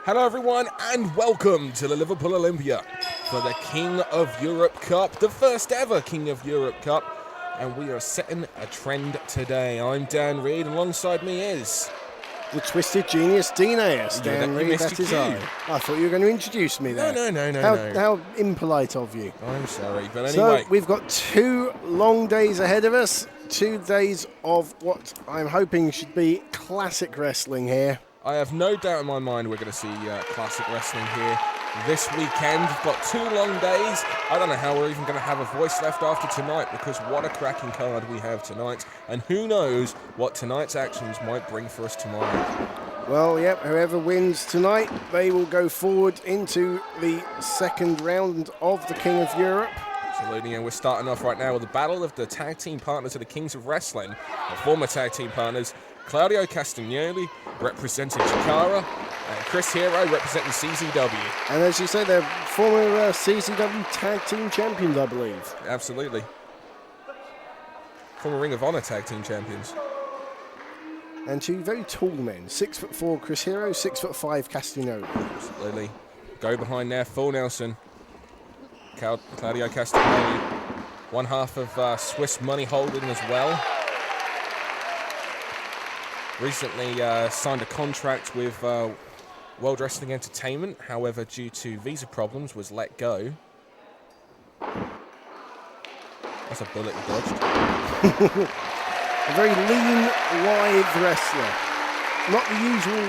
Hello everyone and welcome to the Liverpool Olympia for the King of Europe Cup, the first ever King of Europe Cup, and we are setting a trend today. I'm Dan Reed, and alongside me is... the Twisted Genius Dean A.S. Dan Reed, that is I. I thought you were going to introduce me there. No. How impolite of you. I'm sorry, but anyway. So we've got 2 long days ahead of us, 2 days of what I'm hoping should be classic wrestling here. I have no doubt in my mind we're going to see classic wrestling here this weekend. We've got 2 long days. I don't know how we're even going to have a voice left after tonight, because what a cracking card we have tonight. And who knows what tonight's actions might bring for us tomorrow. Well, yep, whoever wins tonight, they will go forward into the second round of the King of Europe. Absolutely, and we're starting off right now with the battle of the tag team partners of the Kings of Wrestling, the former tag team partners, Claudio Castagnoli representing Chikara, and Chris Hero representing CZW. And as you say, they're former CZW tag team champions, I believe. Absolutely. Former Ring of Honor tag team champions. And 2 very tall men, 6'4" Chris Hero, 6'5" Castagnoli. Absolutely. Go behind there, full Nelson. Claudio Castagnoli, one half of Swiss Money Holding as well. Recently signed a contract with World Wrestling Entertainment, however, due to visa problems, was let go. That's a bullet he dodged. A very lean, lithe wrestler. Not the usual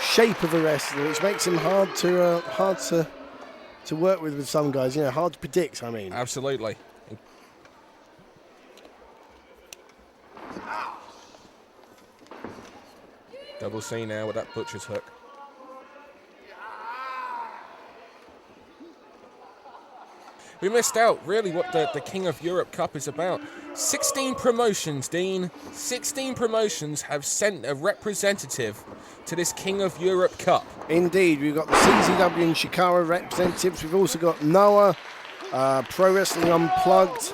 shape of a wrestler, which makes him hard to work with some guys. You know, hard to predict, I mean. Absolutely. Double C now with that butcher's hook. We missed out, really, what the King of Europe Cup is about. 16 promotions, Dean. 16 promotions have sent a representative to this King of Europe Cup. Indeed, we've got the CZW and Chikara representatives. We've also got Noah, Pro Wrestling Unplugged,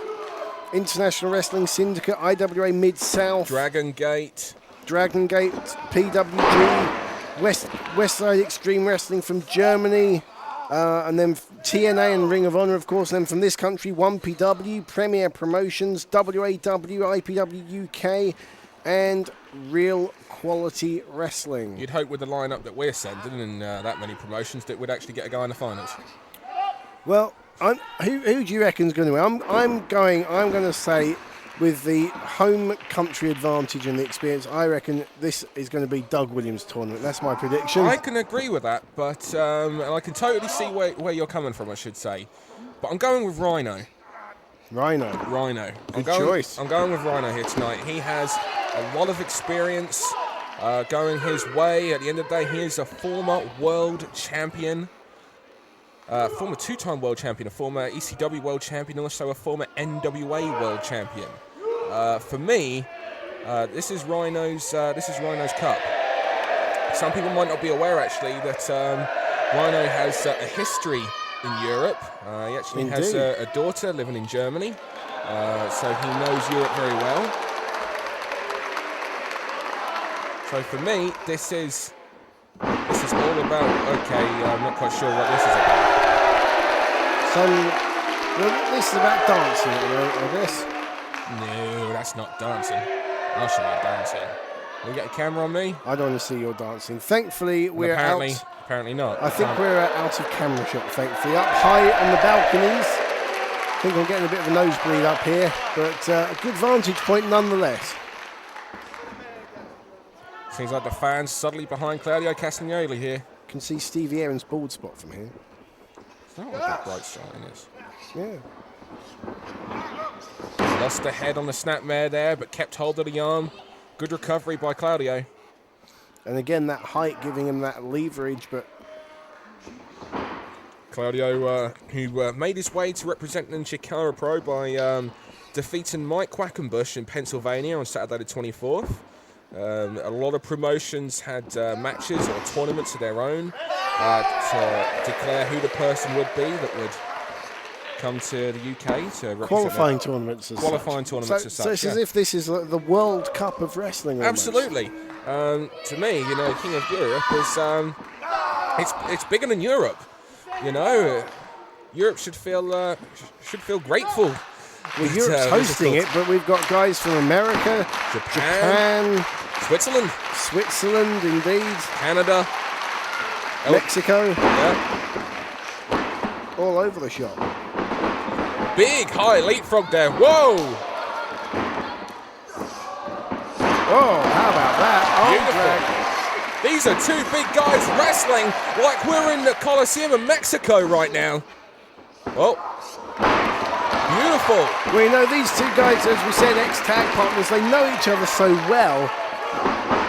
International Wrestling Syndicate, IWA Mid-South. Dragon Gate, PWG, Westside Extreme Wrestling from Germany, and then TNA and Ring of Honor, of course. And then from this country, 1PW, Premier Promotions, WAW, IPW UK, and Real Quality Wrestling. You'd hope with the lineup that we're sending and that many promotions that we'd actually get a guy in the finals. Well, who do you reckon's going to win? I'm going to say, with the home country advantage and the experience, I reckon this is going to be Doug Williams' tournament. That's my prediction. I can agree with that, but and I can totally see where you're coming from, I should say. But I'm going with Rhino. Rhino. Good choice. I'm going with Rhino here tonight. He has a lot of experience going his way. At the end of the day, he is a former world champion. Former 2-time world champion, a former ECW world champion, and also a former NWA world champion. For me, this is Rhino's cup. Some people might not be aware, actually, that Rhino has a history in Europe. He actually has a daughter living in Germany, so he knows Europe very well. So for me, this is all about. Okay, I'm not quite sure what this is about. Well, this is about dancing, I guess. No, that's not dancing. I'll show you dancing. Will you get a camera on me? I don't want to see your dancing. Thankfully, we're out. Apparently not. I think we're out of camera shot, thankfully. Up high on the balconies. I think I'm getting a bit of a nosebleed up here, but a good vantage point nonetheless. Seems like the fans suddenly behind Claudio Castagnoli here. Can see Stevie Aaron's bald spot from here. It's not like a bright shine is. Yeah. Lost the head on the snapmare there, but kept hold of the arm. Good recovery by Claudio. And again, that height giving him that leverage, but... Claudio, who made his way to representing Chikara Pro by defeating Mike Quackenbush in Pennsylvania on Saturday the 24th. A lot of promotions had matches or tournaments of their own to declare who the person would be that would come to the UK to represent qualifying tournaments as such. So it's as if this is the World Cup of wrestling almost. Absolutely. To me, King of Europe it's bigger than Europe. You know, Europe should feel grateful. Well, Europe's hosting it, but we've got guys from America, Japan, Switzerland, indeed, Canada, Mexico, yeah, all over the shop. Big high leapfrog there. Whoa! Oh, how about that? Beautiful. These are two big guys wrestling like we're in the Coliseum of Mexico right now. Oh. Beautiful. Well, you know, these two guys, as we said, ex-tag partners, they know each other so well.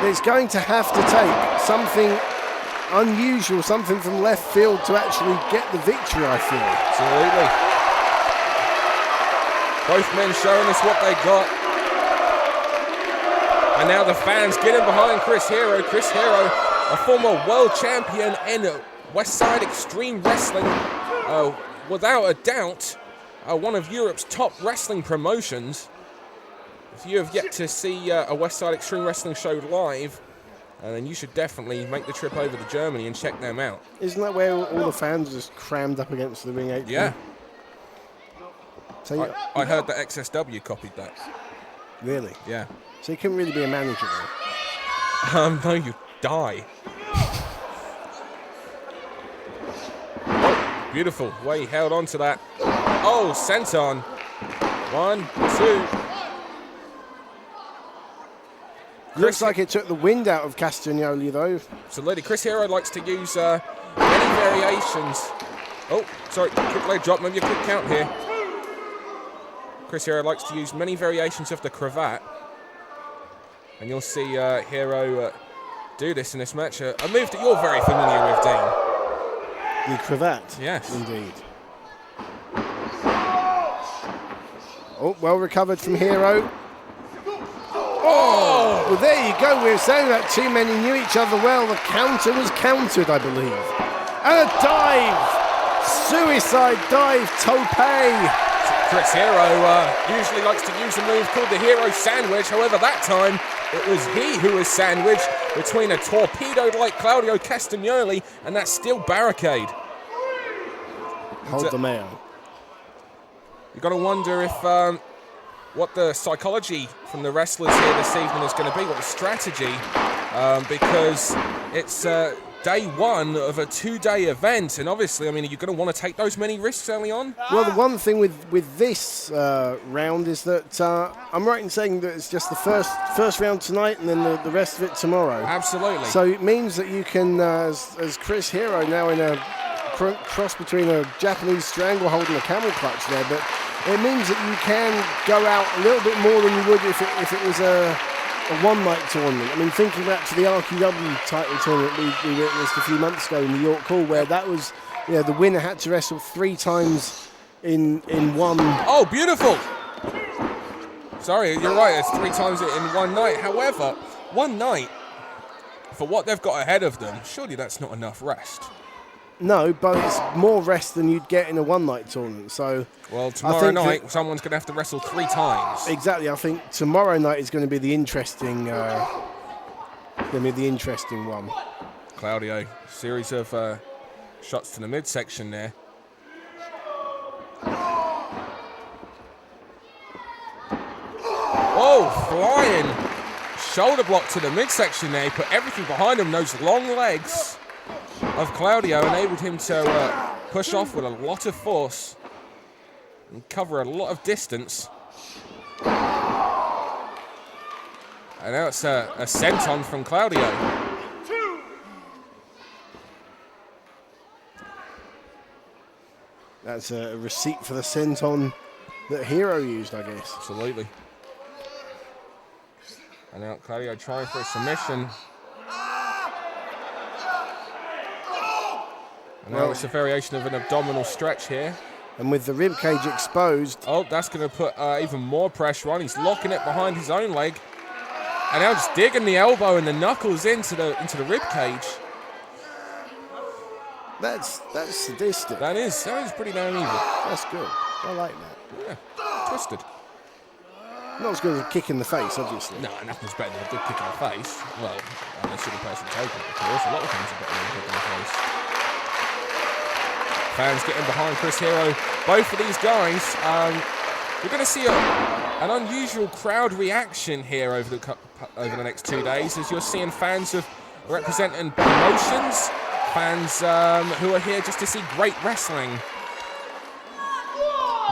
It's going to have to take something unusual, something from left field to actually get the victory, I feel. Absolutely. Both men showing us what they got. And now the fans getting behind Chris Hero. Chris Hero, a former world champion in Westside Extreme Wrestling, without a doubt. One of Europe's top wrestling promotions. If you have yet to see a Westside Extreme Wrestling show live, then you should definitely make the trip over to Germany and check them out. Isn't that where all the fans are just crammed up against the ring apron? Yeah. So I heard that XSW copied that. Really? Yeah. So you couldn't really be a manager then? No, you die. Beautiful. Way he held on to that. Oh, senton. 1, 2. Looks like it took the wind out of Castagnoli, though. Absolutely. Chris Hero likes to use many variations. Oh, sorry. Quick leg drop. Maybe a quick count here. Chris Hero likes to use many variations of the cravat. And you'll see Hero do this in this match. A move that you're very familiar with, Dean. The cravat? Yes. Indeed. Oh, well recovered from Hero. Oh, well, there you go. We were saying that too many knew each other well. The counter was countered, I believe. And a dive. Suicide dive, tope. Chris Hero usually likes to use a move called the Hero Sandwich. However, that time, it was he who was sandwiched between a torpedo like Claudio Castagnoli and that steel barricade. Hold the mail. You've got to wonder if what the psychology from the wrestlers here this evening is going to be, what the strategy, because it's day one of a 2-day event, and obviously, I mean, are you going to want to take those many risks early on? Well, the one thing with this round is that I'm right in saying that it's just the first round tonight and then the rest of it tomorrow. Absolutely. So it means that you can, as Chris Hero now in a cross between a Japanese stranglehold and a camel clutch there, but it means that you can go out a little bit more than you would if it was a one-night tournament. I mean, thinking back to the RQW title tournament we witnessed a few months ago in New York Hall, where that was, you know, the winner had to wrestle 3 times in one. Oh, beautiful! Sorry, you're right. It's 3 times in one night. However, one night for what they've got ahead of them, surely that's not enough rest. No, but it's more rest than you'd get in a one-night tournament. So, well, tomorrow night someone's going to have to wrestle 3 times. Exactly. I think tomorrow night is going to be the interesting. One. Claudio, series of shots to the midsection there. Oh, flying shoulder block to the midsection there. He put everything behind him. Those long legs of Claudio enabled him to push off with a lot of force and cover a lot of distance. And now it's a senton from Claudio. That's a receipt for the senton that Hero used, I guess. Absolutely. And now Claudio trying for a submission. And now it's a variation of an abdominal stretch here. And with the rib cage exposed. Oh, that's going to put even more pressure on. He's locking it behind his own leg. And now just digging the elbow and the knuckles into the rib cage. That's sadistic. That is pretty damn evil. That's good. I like that. Yeah, twisted. Not as good as a kick in the face, obviously. No, nothing's better than a good kick in the face. Well, unless you're the person taking it, of course. A lot of things are better than a kick in the face. Fans getting behind Chris Hero. Both of these guys, we're going to see an unusual crowd reaction here over the next 2 days, as you're seeing fans of representing promotions, fans who are here just to see great wrestling.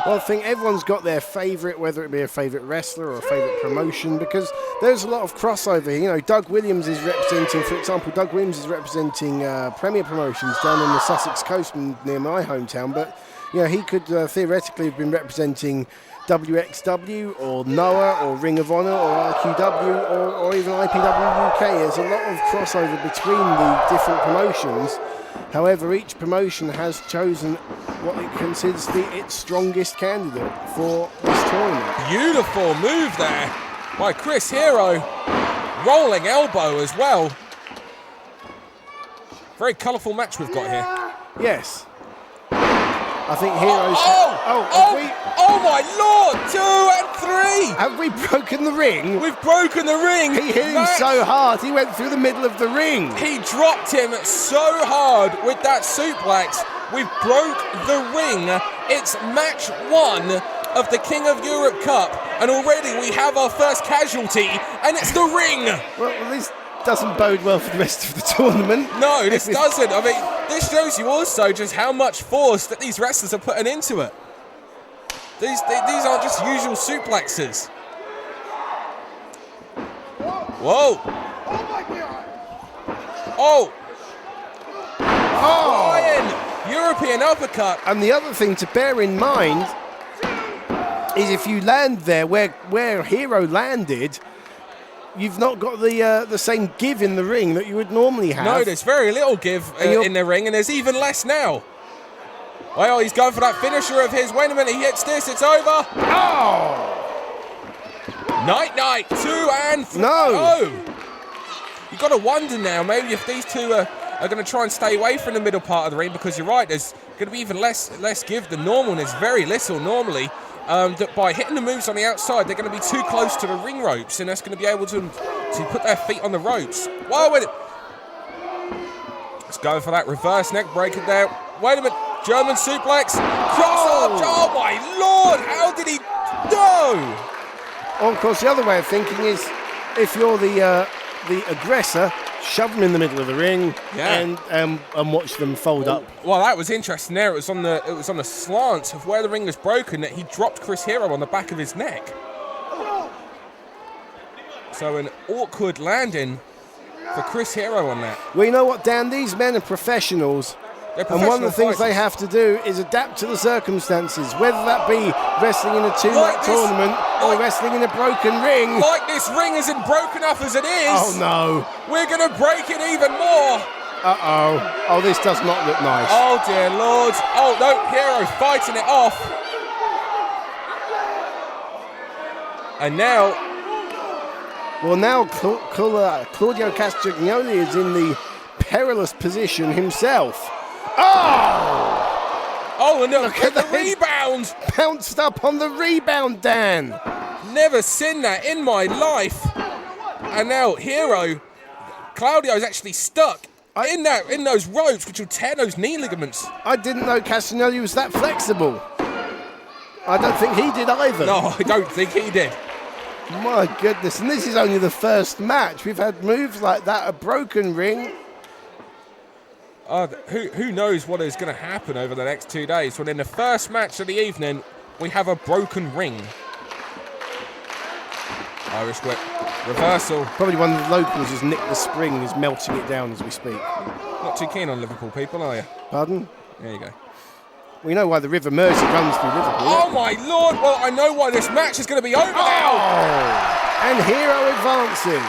Well, I think everyone's got their favourite, whether it be a favourite wrestler or a favourite promotion, because there's a lot of crossover here. You know, Doug Williams is representing, for example, Premier Promotions down on the Sussex coast near my hometown, but, you know, he could theoretically have been representing WXW or Noah or Ring of Honor or RQW or even IPW UK. There's a lot of crossover between the different promotions. However, each promotion has chosen what it considers to be its strongest candidate for this tournament. Beautiful move there by Chris Hero. Rolling elbow as well. Very colourful match we've got here. Yes. I think Heroes... Oh my lord! 2 and 3! Have we broken the ring? We've broken the ring! He hit him so hard, he went through the middle of the ring. He dropped him so hard with that suplex. We broke the ring. It's match 1 of the King of Europe Cup, and already we have our first casualty, and it's the ring! Well, at least doesn't bode well for the rest of the tournament. No, this doesn't. I mean, this shows you also just how much force that these wrestlers are putting into it. These aren't just usual suplexes. Whoa. Oh. Flying European uppercut. And the other thing to bear in mind is if you land there where Hero landed, you've not got the same give in the ring that you would normally have. No, there's very little give in the ring, and there's even less now. Well, he's going for that finisher of his. Wait a minute, he hits this, it's over. Oh! Night, 2 and 3. No! You've got to wonder now, maybe if these two are going to try and stay away from the middle part of the ring, because you're right, there's going to be even less give than normal, and there's very little normally. That by hitting the moves on the outside, they're going to be too close to the ring ropes, and that's going to be able to put their feet on the ropes. Whoa, wait. Let's go for that reverse neck breaker there. Wait a minute. German suplex. Cross arm. Oh, my Lord. How did he know? Well, of course, the other way of thinking is if you're the aggressor, shove them in the middle of the ring and watch them fold up. Well, that was interesting there. It was on the slant of where the ring was broken that he dropped Chris Hero on the back of his neck. So an awkward landing for Chris Hero on that. Well, you know what, Dan? These men are professionals. And one of the things they have to do is adapt to the circumstances, whether that be wrestling in a two-night tournament or wrestling in a broken ring. Like this ring isn't broken up as it is. Oh, no. We're going to break it even more. Uh-oh. Oh, this does not look nice. Oh, dear Lord. Oh, no, Hero fighting it off. And now... Well, now Claudio Castagnoli is in the perilous position himself. Oh! Oh, and look at the rebound! Bounced up on the rebound, Dan. Never seen that in my life. And now Hero, Claudio's actually stuck in those ropes, which will tear those knee ligaments. I didn't know Castagnoli was that flexible. I don't think he did either. No, I don't think he did. My goodness, and this is only the first match. We've had moves like that, a broken ring. Who knows what is going to happen over the next 2 days when in the first match of the evening, we have a broken ring. Irish whip. Reversal. Probably one of the locals has nicked the spring and is melting it down as we speak. Not too keen on Liverpool people, are you? Pardon? There you go. We know why the River Mersey runs through Liverpool. Oh my Lord! Well, I know why this match is going to be over now. And Hero advances.